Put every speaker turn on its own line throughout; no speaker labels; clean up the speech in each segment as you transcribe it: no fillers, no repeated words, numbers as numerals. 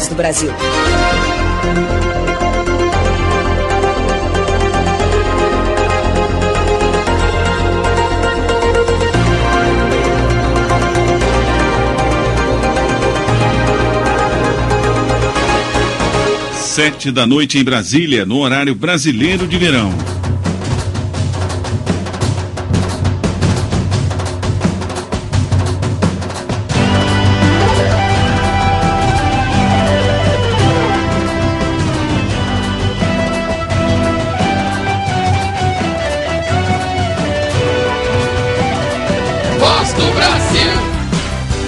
do Brasil.
Sete da noite em Brasília, no horário brasileiro de verão.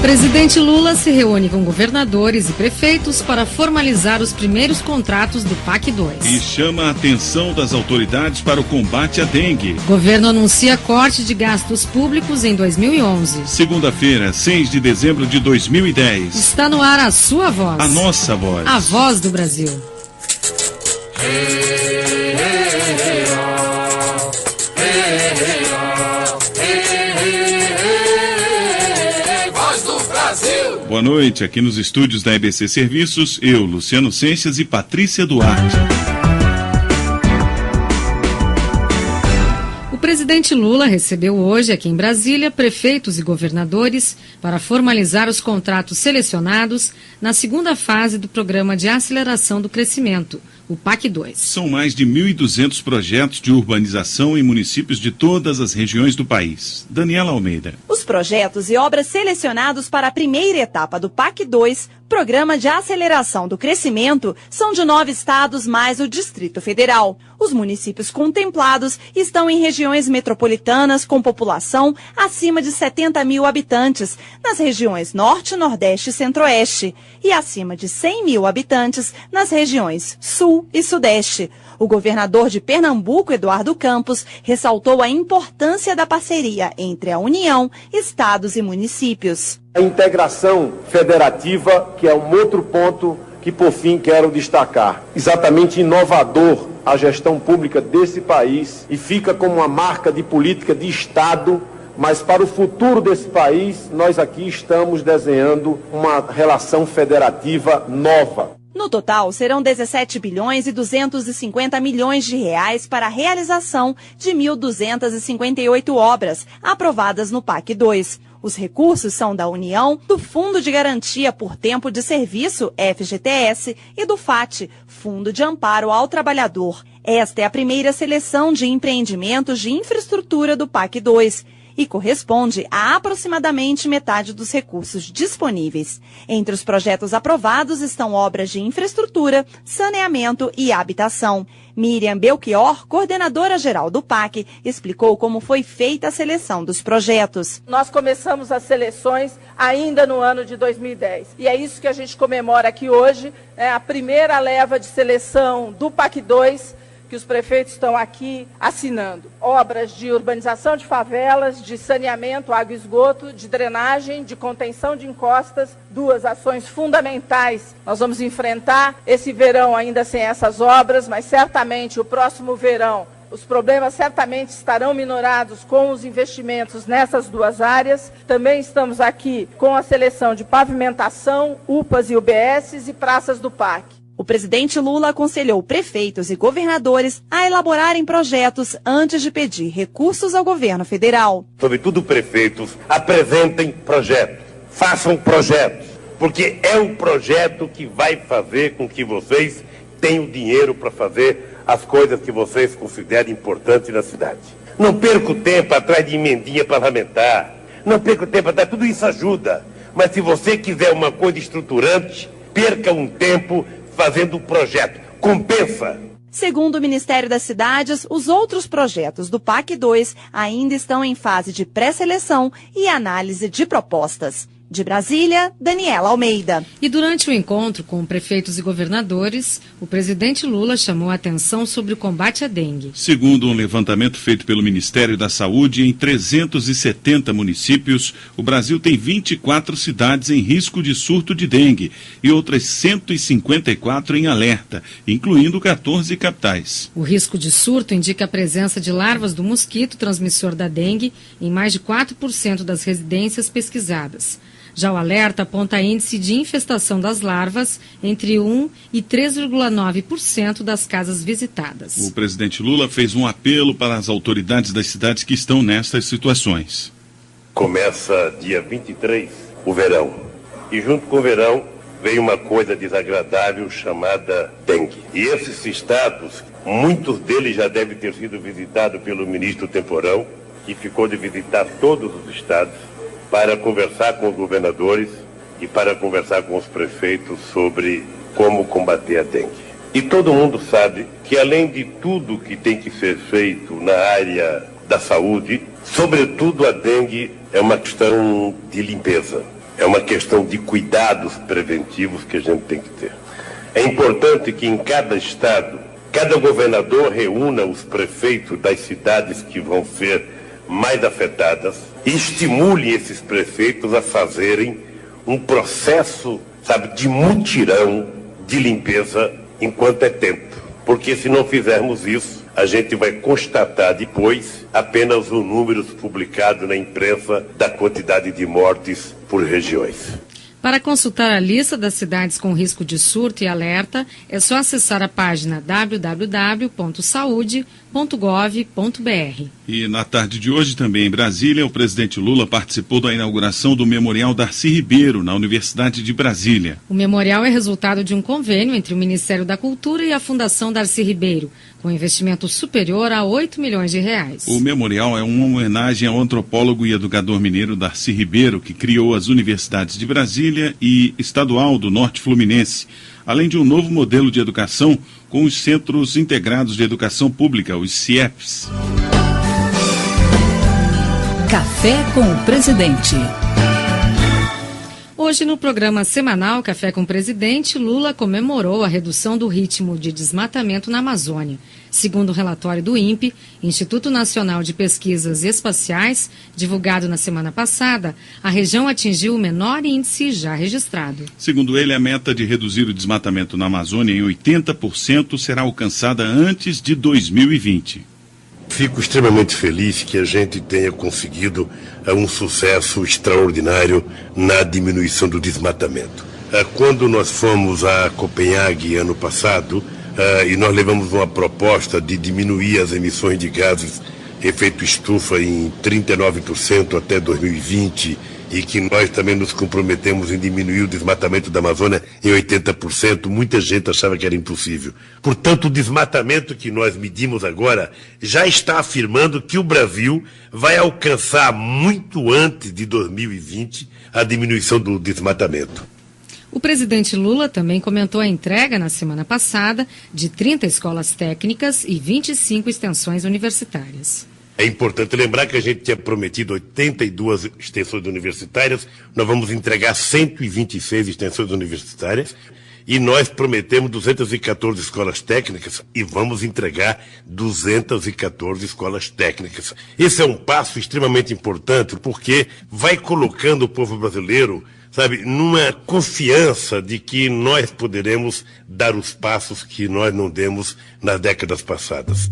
Presidente Lula se reúne com governadores e prefeitos para formalizar os primeiros contratos do PAC 2.
E chama a atenção das autoridades para o combate à dengue.
Governo anuncia corte de gastos públicos em 2011.
Segunda-feira, 6 de dezembro de 2010.
Está no ar a sua voz.
A nossa voz.
A voz do Brasil.
Boa noite, aqui nos estúdios da EBC Serviços, eu, Luciano Seixas e Patrícia Duarte.
O presidente Lula recebeu hoje, aqui em Brasília, prefeitos e governadores para formalizar os contratos selecionados na segunda fase do Programa de Aceleração do Crescimento, o PAC 2.
São mais de 1.200 projetos de urbanização em municípios de todas as regiões do país. Daniela Almeida.
Os projetos e obras selecionados para a primeira etapa do PAC 2, Programa de Aceleração do Crescimento, são de 9 estados mais o Distrito Federal. Os municípios contemplados estão em regiões metropolitanas com população acima de 70 mil habitantes, nas regiões Norte, Nordeste e Centro-Oeste, e acima de 100 mil habitantes nas regiões Sul e Sudeste. O governador de Pernambuco, Eduardo Campos, ressaltou a importância da parceria entre a União, estados e municípios.
A integração federativa, que é um outro ponto que, por fim, quero destacar. Exatamente inovador a gestão pública desse país e fica como uma marca de política de Estado, mas para o futuro desse país, nós aqui estamos desenhando uma relação federativa nova.
No total, serão 17 bilhões e 250 milhões de reais para a realização de 1.258 obras aprovadas no PAC 2. Os recursos são da União, do Fundo de Garantia por Tempo de Serviço, FGTS, e do FAT, Fundo de Amparo ao Trabalhador. Esta é a primeira seleção de empreendimentos de infraestrutura do PAC 2. E corresponde a aproximadamente metade dos recursos disponíveis. Entre os projetos aprovados estão obras de infraestrutura, saneamento e habitação. Miriam Belchior, coordenadora-geral do PAC, explicou como foi feita a seleção dos projetos.
Nós começamos as seleções ainda no ano de 2010. E é isso que a gente comemora aqui hoje, a primeira leva de seleção do PAC 2, que os prefeitos estão aqui assinando. Obras de urbanização de favelas, de saneamento, água e esgoto, de drenagem, de contenção de encostas, 2 ações fundamentais. Nós vamos enfrentar esse verão ainda sem essas obras, mas certamente o próximo verão os problemas certamente estarão minorados com os investimentos nessas 2 áreas. Também estamos aqui com a seleção de pavimentação, UPAs e UBSs e praças do PAC.
O presidente Lula aconselhou prefeitos e governadores a elaborarem projetos antes de pedir recursos ao governo federal.
Sobretudo prefeitos, apresentem projetos, façam projetos, porque é o projeto que vai fazer com que vocês tenham dinheiro para fazer as coisas que vocês consideram importantes na cidade. Não perca o tempo atrás de emendinha parlamentar, não perca o tempo atrás, tudo isso ajuda. Mas se você quiser uma coisa estruturante, perca um tempo fazendo o projeto. Compensa.
Segundo o Ministério das Cidades, os outros projetos do PAC 2 ainda estão em fase de pré-seleção e análise de propostas. De Brasília, Daniela Almeida.
E durante o encontro com prefeitos e governadores, o presidente Lula chamou a atenção sobre o combate à dengue.
Segundo um levantamento feito pelo Ministério da Saúde, em 370 municípios, o Brasil tem 24 cidades em risco de surto de dengue e outras 154 em alerta, incluindo 14 capitais.
O risco de surto indica a presença de larvas do mosquito transmissor da dengue em mais de 4% das residências pesquisadas. Já o alerta aponta índice de infestação das larvas entre 1 e 3,9% das casas visitadas.
O presidente Lula fez um apelo para as autoridades das cidades que estão nestas situações.
Começa dia 23 o verão. E junto com o verão veio uma coisa desagradável chamada dengue. E esses estados, muitos deles já devem ter sido visitados pelo ministro Temporão, que ficou de visitar todos os estados para conversar com os governadores e para conversar com os prefeitos sobre como combater a dengue. E todo mundo sabe que além de tudo que tem que ser feito na área da saúde, sobretudo a dengue é uma questão de limpeza, é uma questão de cuidados preventivos que a gente tem que ter. É importante que em cada estado, cada governador reúna os prefeitos das cidades que vão ser mais afetadas e estimule esses prefeitos a fazerem um processo, de mutirão de limpeza enquanto é tempo. Porque se não fizermos isso, a gente vai constatar depois apenas os números publicados na imprensa da quantidade de mortes por regiões.
Para consultar a lista das cidades com risco de surto e alerta, é só acessar a página www.saude.gov.br.
E na tarde de hoje, também em Brasília, o presidente Lula participou da inauguração do Memorial Darcy Ribeiro, na Universidade de Brasília.
O memorial é resultado de um convênio entre o Ministério da Cultura e a Fundação Darcy Ribeiro, com investimento superior a 8 milhões de reais.
O memorial é uma homenagem ao antropólogo e educador mineiro Darcy Ribeiro, que criou as universidades de Brasília e Estadual do Norte Fluminense, além de um novo modelo de educação com os Centros Integrados de Educação Pública, os CIEPs.
Café com o Presidente.
Hoje, no programa semanal Café com o Presidente, Lula comemorou a redução do ritmo de desmatamento na Amazônia. Segundo o relatório do INPE, Instituto Nacional de Pesquisas Espaciais, divulgado na semana passada, a região atingiu o menor índice já registrado.
Segundo ele, a meta de reduzir o desmatamento na Amazônia em 80% será alcançada antes de 2020.
Fico extremamente feliz que a gente tenha conseguido um sucesso extraordinário na diminuição do desmatamento. Quando nós fomos a Copenhague ano passado, e nós levamos uma proposta de diminuir as emissões de gases efeito estufa em 39% até 2020, e que nós também nos comprometemos em diminuir o desmatamento da Amazônia em 80%, muita gente achava que era impossível. Portanto, o desmatamento que nós medimos agora já está afirmando que o Brasil vai alcançar muito antes de 2020 a diminuição do desmatamento.
O presidente Lula também comentou a entrega na semana passada de 30 escolas técnicas e 25 extensões universitárias.
É importante lembrar que a gente tinha prometido 82 extensões universitárias, nós vamos entregar 126 extensões universitárias e nós prometemos 214 escolas técnicas e vamos entregar 214 escolas técnicas. Esse é um passo extremamente importante porque vai colocando o povo brasileiro, numa confiança de que nós poderemos dar os passos que nós não demos nas décadas passadas.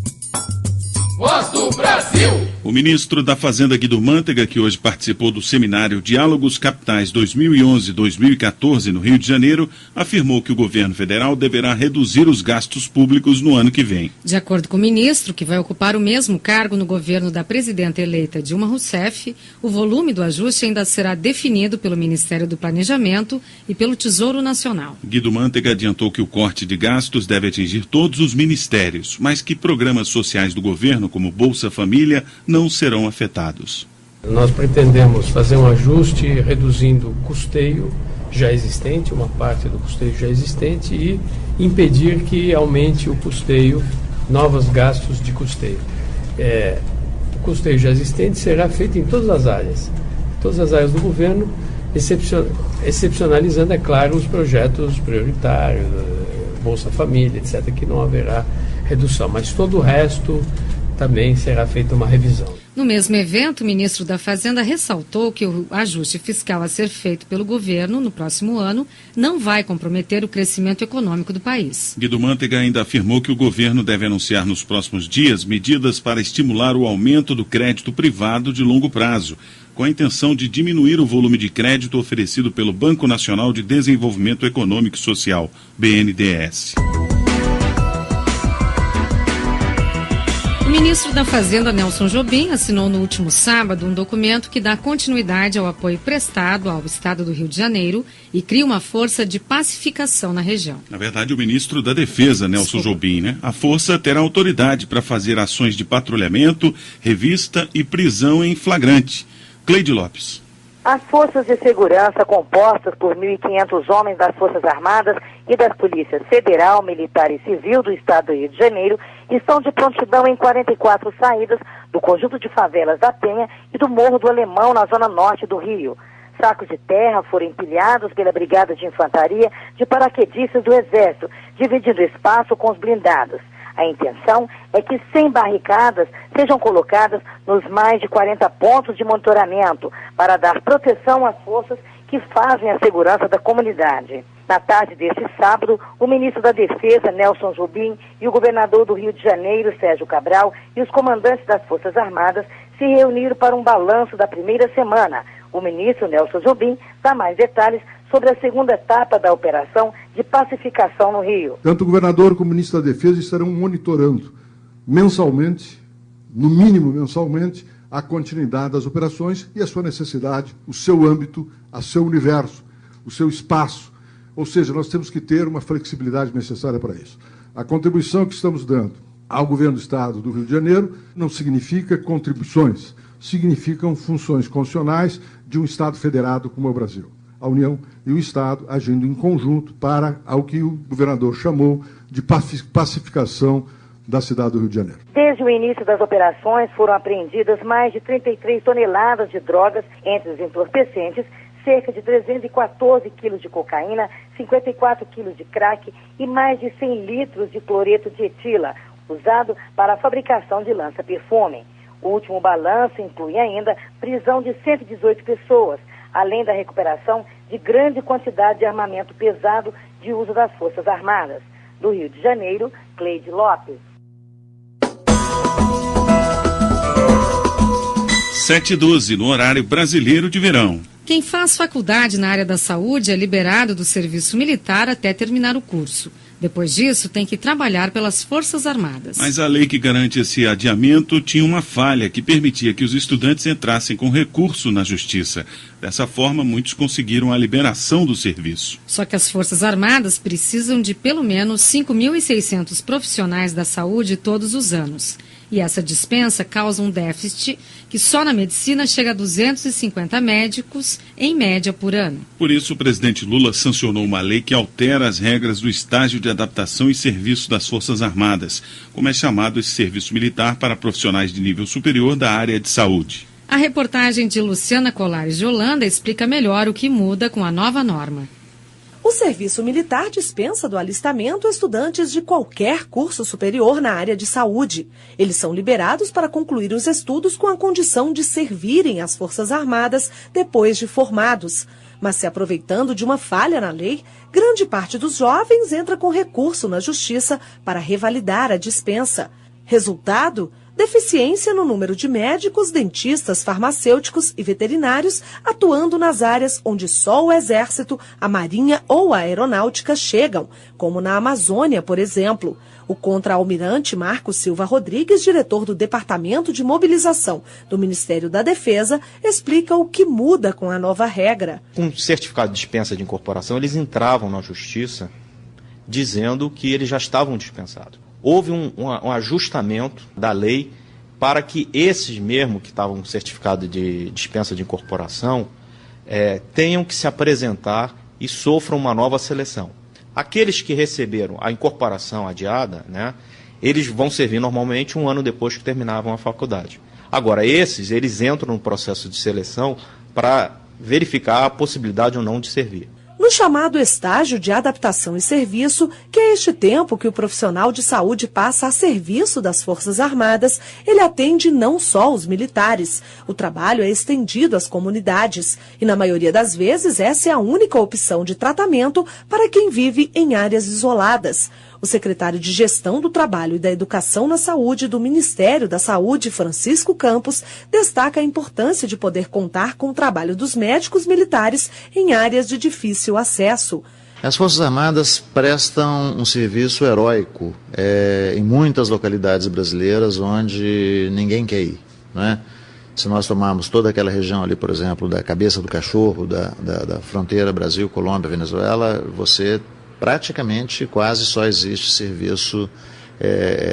Voz do Brasil! O ministro da Fazenda, Guido Mantega, que hoje participou do seminário Diálogos Capitais 2011-2014 no Rio de Janeiro, afirmou que o governo federal deverá reduzir os gastos públicos no ano que vem.
De acordo com o ministro, que vai ocupar o mesmo cargo no governo da presidenta eleita Dilma Rousseff, o volume do ajuste ainda será definido pelo Ministério do Planejamento e pelo Tesouro Nacional.
Guido Mantega adiantou que o corte de gastos deve atingir todos os ministérios, mas que programas sociais do governo, como Bolsa Família, não serão afetados.
Nós pretendemos fazer um ajuste reduzindo o custeio já existente, uma parte do custeio já existente, e impedir que aumente o custeio, novos gastos de custeio. O custeio já existente será feito em todas as áreas do governo, excepcionalizando, é claro, os projetos prioritários, Bolsa Família, etc., que não haverá redução, mas todo o resto também será feita uma revisão.
No mesmo evento, o ministro da Fazenda ressaltou que o ajuste fiscal a ser feito pelo governo no próximo ano não vai comprometer o crescimento econômico do país.
Guido Mantega ainda afirmou que o governo deve anunciar nos próximos dias medidas para estimular o aumento do crédito privado de longo prazo, com a intenção de diminuir o volume de crédito oferecido pelo Banco Nacional de Desenvolvimento Econômico e Social, BNDES.
O ministro da Fazenda, Nelson Jobim, assinou no último sábado um documento que dá continuidade ao apoio prestado ao estado do Rio de Janeiro e cria uma força de pacificação na região.
Na verdade, o ministro da Defesa, Nelson Jobim, né? A força terá autoridade para fazer ações de patrulhamento, revista e prisão em flagrante. Cleide Lopes.
As forças de segurança, compostas por 1.500 homens das Forças Armadas e das Polícias Federal, Militar e Civil do Estado do Rio de Janeiro, estão de prontidão em 44 saídas do conjunto de favelas da Penha e do Morro do Alemão, na zona norte do Rio. Sacos de terra foram empilhados pela Brigada de Infantaria de Paraquedistas do Exército, dividindo espaço com os blindados. A intenção é que 100 barricadas sejam colocadas nos mais de 40 pontos de monitoramento para dar proteção às forças que fazem a segurança da comunidade. Na tarde deste sábado, o ministro da Defesa, Nelson Jobim, e o governador do Rio de Janeiro, Sérgio Cabral, e os comandantes das Forças Armadas se reuniram para um balanço da primeira semana. O ministro Nelson Jobim dá mais detalhes sobre a segunda etapa da operação de pacificação no Rio.
Tanto o governador como o ministro da Defesa estarão monitorando mensalmente, no mínimo mensalmente, a continuidade das operações e a sua necessidade, o seu âmbito, o seu universo, o seu espaço. Ou seja, nós temos que ter uma flexibilidade necessária para isso. A contribuição que estamos dando ao governo do Estado do Rio de Janeiro não significa contribuições, significam funções constitucionais de um Estado federado como é o Brasil. A União e o Estado agindo em conjunto para o que o governador chamou de pacificação da cidade do Rio de Janeiro.
Desde o início das operações foram apreendidas mais de 33 toneladas de drogas, entre os entorpecentes, cerca de 314 quilos de cocaína, 54 quilos de crack e mais de 100 litros de cloreto de etila, usado para a fabricação de lança-perfume. O último balanço inclui ainda prisão de 118 pessoas, além da recuperação de grande quantidade de armamento pesado de uso das Forças Armadas. Do Rio de Janeiro, Cleide Lopes.
7h12, no horário brasileiro de verão.
Quem faz faculdade na área da saúde é liberado do serviço militar até terminar o curso. Depois disso, tem que trabalhar pelas Forças Armadas.
Mas a lei que garante esse adiamento tinha uma falha que permitia que os estudantes entrassem com recurso na Justiça. Dessa forma, muitos conseguiram a liberação do serviço.
Só que as Forças Armadas precisam de pelo menos 5.600 profissionais da saúde todos os anos. E essa dispensa causa um déficit que só na medicina chega a 250 médicos, em média, por ano.
Por isso, o presidente Lula sancionou uma lei que altera as regras do estágio de adaptação e serviço das Forças Armadas, como é chamado esse serviço militar para profissionais de nível superior da área de saúde.
A reportagem de Luciana Colares de Holanda explica melhor o que muda com a nova norma.
O serviço militar dispensa do alistamento estudantes de qualquer curso superior na área de saúde. Eles são liberados para concluir os estudos com a condição de servirem às Forças Armadas depois de formados. Mas se aproveitando de uma falha na lei, grande parte dos jovens entra com recurso na Justiça para revalidar a dispensa. Resultado? Deficiência no número de médicos, dentistas, farmacêuticos e veterinários atuando nas áreas onde só o Exército, a Marinha ou a Aeronáutica chegam, como na Amazônia, por exemplo. O contra-almirante Marcos Silva Rodrigues, diretor do Departamento de Mobilização do Ministério da Defesa, explica o que muda com a nova regra.
Com o certificado de dispensa de incorporação, eles entravam na Justiça dizendo que eles já estavam dispensados. Houve um ajustamento da lei para que esses mesmo que estavam com certificado de dispensa de incorporação tenham que se apresentar e sofram uma nova seleção. Aqueles que receberam a incorporação adiada, né, eles vão servir normalmente um ano depois que terminavam a faculdade. Agora, eles entram no processo de seleção para verificar a possibilidade ou não de servir.
No no chamado estágio de adaptação e serviço, que é este tempo que o profissional de saúde passa a serviço das Forças Armadas, ele atende não só os militares. O trabalho é estendido às comunidades e, na maioria das vezes, essa é a única opção de tratamento para quem vive em áreas isoladas. O secretário de Gestão do Trabalho e da Educação na Saúde do Ministério da Saúde, Francisco Campos, destaca a importância de poder contar com o trabalho dos médicos militares em áreas de difícil acesso.
As Forças Armadas prestam um serviço heróico em muitas localidades brasileiras onde ninguém quer ir, né? Se nós tomarmos toda aquela região ali, por exemplo, da Cabeça do Cachorro, da fronteira Brasil, Colômbia, Venezuela, você praticamente quase só existe serviço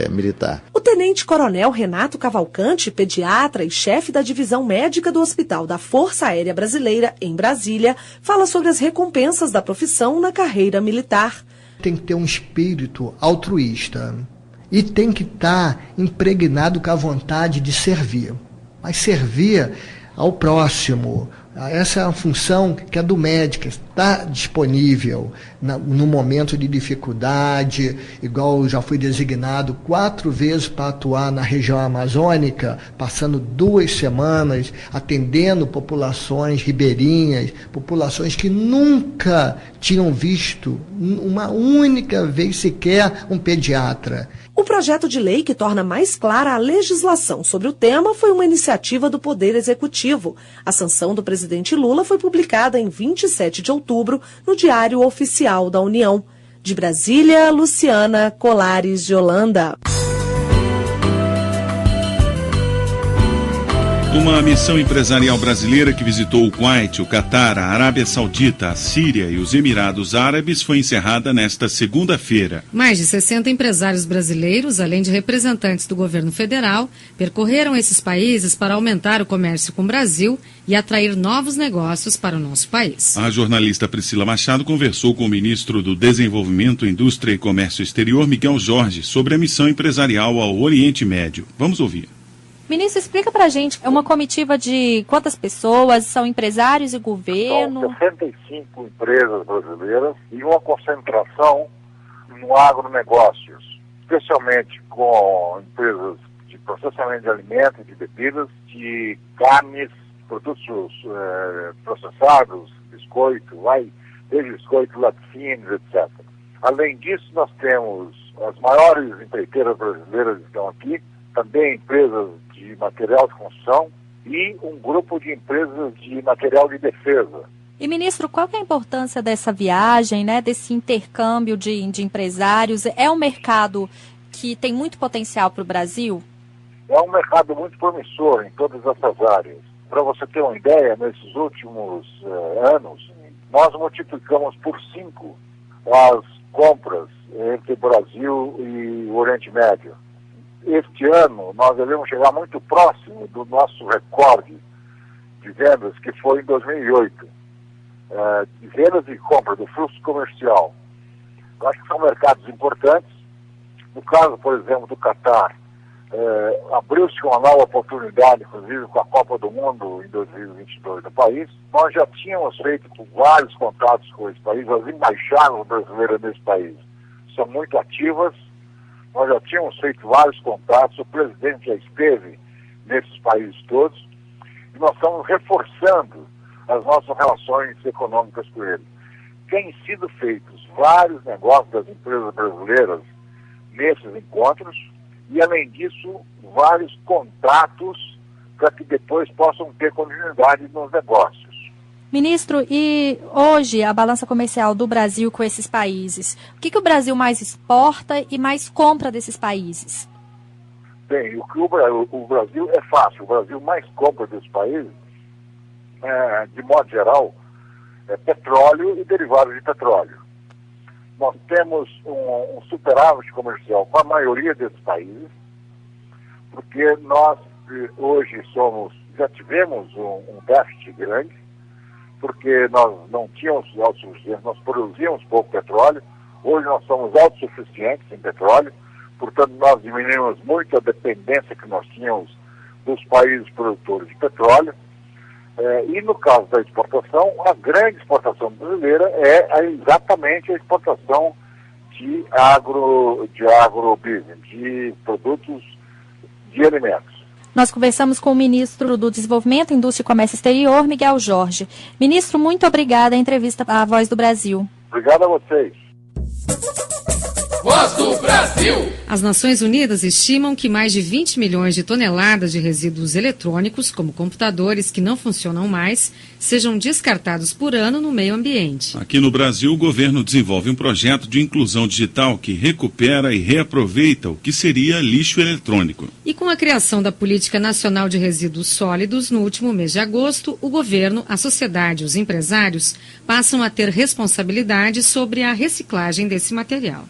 militar.
O tenente-coronel Renato Cavalcante, pediatra e chefe da divisão médica do Hospital da Força Aérea Brasileira, em Brasília, fala sobre as recompensas da profissão na carreira militar.
Tem que ter um espírito altruísta e tem que estar impregnado com a vontade de servir, mas servir ao próximo. Essa é a função que é do médico, está disponível no momento de dificuldade, igual já fui designado 4 vezes para atuar na região amazônica, passando 2 semanas atendendo populações ribeirinhas, populações que nunca tinham visto uma única vez sequer um pediatra.
O projeto de lei que torna mais clara a legislação sobre o tema foi uma iniciativa do Poder Executivo. A sanção do presidente Lula foi publicada em 27 de outubro no Diário Oficial da União. De Brasília, Luciana Colares de Holanda.
Uma missão empresarial brasileira que visitou o Kuwait, o Catar, a Arábia Saudita, a Síria e os Emirados Árabes foi encerrada nesta segunda-feira.
Mais de 60 empresários brasileiros, além de representantes do governo federal, percorreram esses países para aumentar o comércio com o Brasil e atrair novos negócios para o nosso país.
A jornalista Priscila Machado conversou com o ministro do Desenvolvimento, Indústria e Comércio Exterior, Miguel Jorge, sobre a missão empresarial ao Oriente Médio. Vamos ouvir.
Ministro, explica pra gente, é uma comitiva de quantas pessoas, são empresários e governo?
São 65 empresas brasileiras e uma concentração no agronegócios, especialmente com empresas de processamento de alimentos e de bebidas, de carnes, produtos processados, biscoito, desde biscoito, laticínios, etc. Além disso, nós temos as maiores empreiteiras brasileiras que estão aqui, também empresas de material de construção e um grupo de empresas de material de defesa.
E, ministro, qual que é a importância dessa viagem, né, desse intercâmbio de empresários? É um mercado que tem muito potencial para o Brasil?
É um mercado muito promissor em todas essas áreas. Para você ter uma ideia, nesses últimos anos, nós multiplicamos por 5 as compras entre o Brasil e o Oriente Médio. Este ano, nós devemos chegar muito próximo do nosso recorde de vendas, que foi em 2008. De vendas e compra, do fluxo comercial. Eu acho que são mercados importantes. No caso, por exemplo, do Catar, abriu-se uma nova oportunidade, inclusive com a Copa do Mundo em 2022 no país. Nós já tínhamos feito vários contatos com esse país, as embaixadas brasileiras nesse país são muito ativas. Nós já tínhamos feito vários contatos, o presidente já esteve nesses países todos, e nós estamos reforçando as nossas relações econômicas com eles. Têm sido feitos vários negócios das empresas brasileiras nesses encontros, e além disso, vários contratos para que depois possam ter continuidade nos negócios.
Ministro, e hoje a balança comercial do Brasil com esses países, o que o Brasil mais exporta e mais compra desses países?
Bem, o Brasil é fácil. O Brasil mais compra desses países, de modo geral, é petróleo e derivados de petróleo. Nós temos um superávit comercial com a maioria desses países, porque nós hoje já tivemos um déficit grande, porque nós não tínhamos autossuficiência, nós produzíamos pouco petróleo. Hoje nós somos autossuficientes em petróleo, portanto nós diminuímos muito a dependência que nós tínhamos dos países produtores de petróleo. E no caso da exportação, a grande exportação brasileira é exatamente a exportação de agrobusiness, de produtos de alimentos.
Nós conversamos com o ministro do Desenvolvimento, Indústria e Comércio Exterior, Miguel Jorge. Ministro, muito obrigada. A entrevista à Voz do Brasil.
Obrigado a vocês.
Voz do Brasil!
As Nações Unidas estimam que mais de 20 milhões de toneladas de resíduos eletrônicos, como computadores que não funcionam mais, sejam descartados por ano no meio ambiente.
Aqui no Brasil, o governo desenvolve um projeto de inclusão digital que recupera e reaproveita o que seria lixo eletrônico.
E com a criação da Política Nacional de Resíduos Sólidos, no último mês de agosto, o governo, a sociedade e os empresários passam a ter responsabilidade sobre a reciclagem desse material.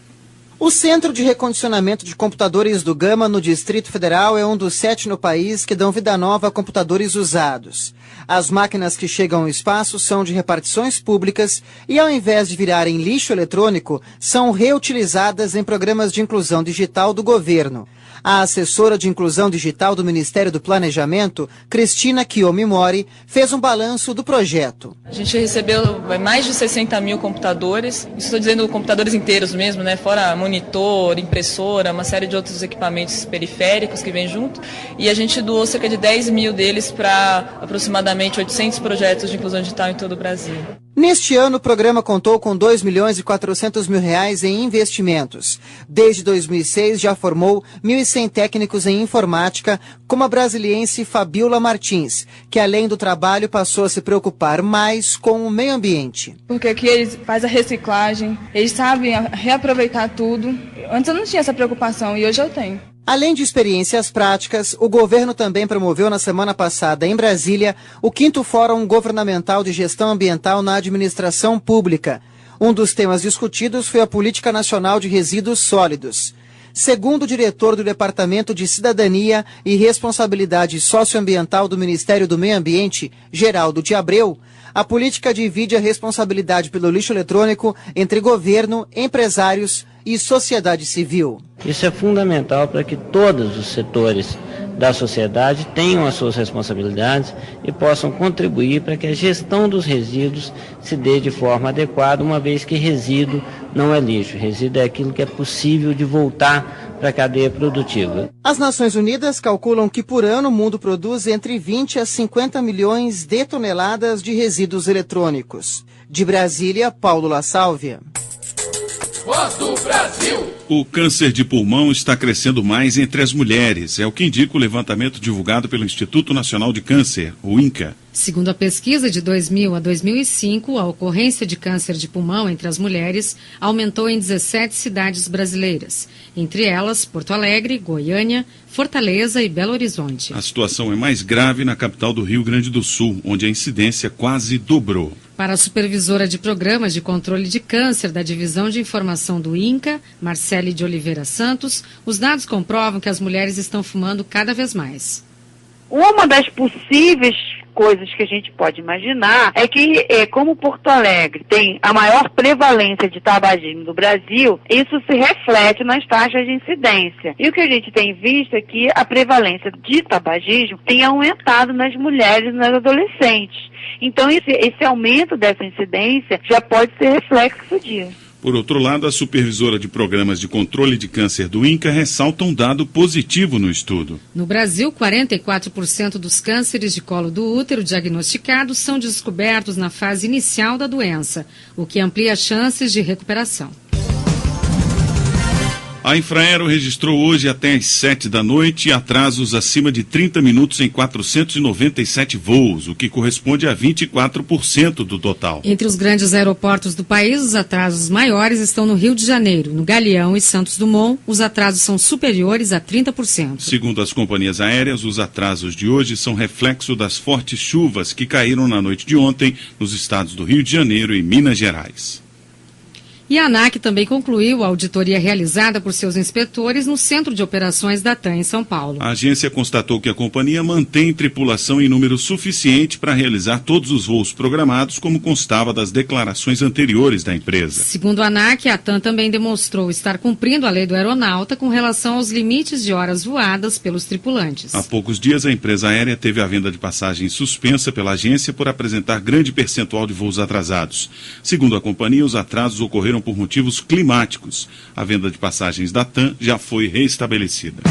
O Centro de Recondicionamento de Computadores do Gama, no Distrito Federal, é um dos 7 no país que dão vida nova a computadores usados. As máquinas que chegam ao espaço são de repartições públicas e, ao invés de virarem lixo eletrônico, são reutilizadas em programas de inclusão digital do governo. A assessora de inclusão digital do Ministério do Planejamento, Cristina Kiyomi Mori, fez um balanço do projeto.
A gente recebeu mais de 60 mil computadores, isso estou dizendo computadores inteiros mesmo, né? Fora monitor, impressora, uma série de outros equipamentos periféricos que vem junto, e a gente doou cerca de 10 mil deles para aproximadamente 800 projetos de inclusão digital em todo o Brasil.
Neste ano, o programa contou com 2 milhões e 400 mil reais em investimentos. Desde 2006, já formou 1.100 técnicos em informática, como a brasiliense Fabiola Martins, que além do trabalho passou a se preocupar mais com o meio ambiente.
Porque aqui eles fazem a reciclagem, eles sabem reaproveitar tudo. Antes eu não tinha essa preocupação e hoje eu tenho.
Além de experiências práticas, o governo também promoveu na semana passada, em Brasília, o 5º Fórum Governamental de Gestão Ambiental na Administração Pública. Um dos temas discutidos foi a Política Nacional de Resíduos Sólidos. Segundo o diretor do Departamento de Cidadania e Responsabilidade Socioambiental do Ministério do Meio Ambiente, Geraldo de Abreu, a política divide a responsabilidade pelo lixo eletrônico entre governo, empresários e sociedade civil.
Isso é fundamental para que todos os setores da sociedade tenham as suas responsabilidades e possam contribuir para que a gestão dos resíduos se dê de forma adequada, uma vez que resíduo não é lixo. Resíduo é aquilo que é possível de voltar para a cadeia produtiva.
As Nações Unidas calculam que por ano o mundo produz entre 20 a 50 milhões de toneladas de resíduos eletrônicos. De Brasília, Paulo La Sálvia.
Voz do Brasil!
O câncer de pulmão está crescendo mais entre as mulheres. É o que indica o levantamento divulgado pelo Instituto Nacional de Câncer, o INCA.
Segundo a pesquisa de 2000 a 2005, a ocorrência de câncer de pulmão entre as mulheres aumentou em 17 cidades brasileiras. Entre elas, Porto Alegre, Goiânia, Fortaleza e Belo Horizonte.
A situação é mais grave na capital do Rio Grande do Sul, onde a incidência quase dobrou.
Para a supervisora de programas de controle de câncer da Divisão de Informação do INCA, Marcele de Oliveira Santos, os dados comprovam que as mulheres estão fumando cada vez mais.
Uma das possíveis coisas que a gente pode imaginar é que, como Porto Alegre tem a maior prevalência de tabagismo do Brasil, isso se reflete nas taxas de incidência. E o que a gente tem visto é que a prevalência de tabagismo tem aumentado nas mulheres e nas adolescentes. Então, esse aumento dessa incidência já pode ser reflexo disso.
Por outro lado, a supervisora de programas de controle de câncer do INCA ressalta um dado positivo no estudo.
No Brasil, 44% dos cânceres de colo do útero diagnosticados são descobertos na fase inicial da doença, o que amplia as chances de recuperação.
A Infraero registrou hoje até às 7 da noite atrasos acima de 30 minutos em 497 voos, o que corresponde a 24% do total.
Entre os grandes aeroportos do país, os atrasos maiores estão no Rio de Janeiro. No Galeão e Santos Dumont, os atrasos são superiores a 30%.
Segundo as companhias aéreas, os atrasos de hoje são reflexo das fortes chuvas que caíram na noite de ontem nos estados do Rio de Janeiro e Minas Gerais.
E a ANAC também concluiu a auditoria realizada por seus inspetores no Centro de Operações da TAM em São Paulo.
A agência constatou que a companhia mantém tripulação em número suficiente para realizar todos os voos programados, como constava das declarações anteriores da empresa.
Segundo a ANAC, a TAM também demonstrou estar cumprindo a lei do aeronauta com relação aos limites de horas voadas pelos tripulantes.
Há poucos dias, a empresa aérea teve a venda de passagens suspensa pela agência por apresentar grande percentual de voos atrasados. Segundo a companhia, os atrasos ocorreram por motivos climáticos. A venda de passagens da TAM já foi restabelecida.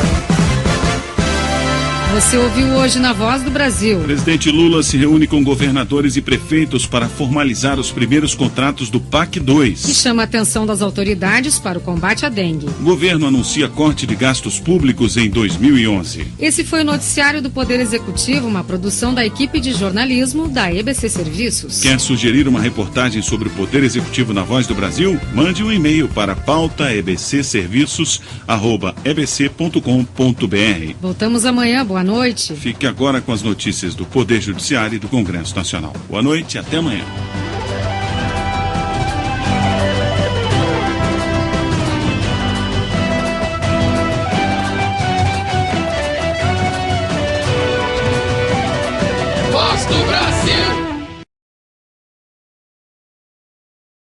Você ouviu hoje na Voz do Brasil.
O presidente Lula se reúne com governadores e prefeitos para formalizar os primeiros contratos do PAC 2.
Que chama a atenção das autoridades para o combate à dengue.
O governo anuncia corte de gastos públicos em 2011.
Esse foi o noticiário do Poder Executivo, uma produção da equipe de jornalismo da EBC Serviços.
Quer sugerir uma reportagem sobre o Poder Executivo na Voz do Brasil? Mande um e-mail para pautaebcserviços@ebc.com.br.
Voltamos amanhã. Boa noite.
Fique agora com as notícias do Poder Judiciário e do Congresso Nacional. Boa noite e até amanhã.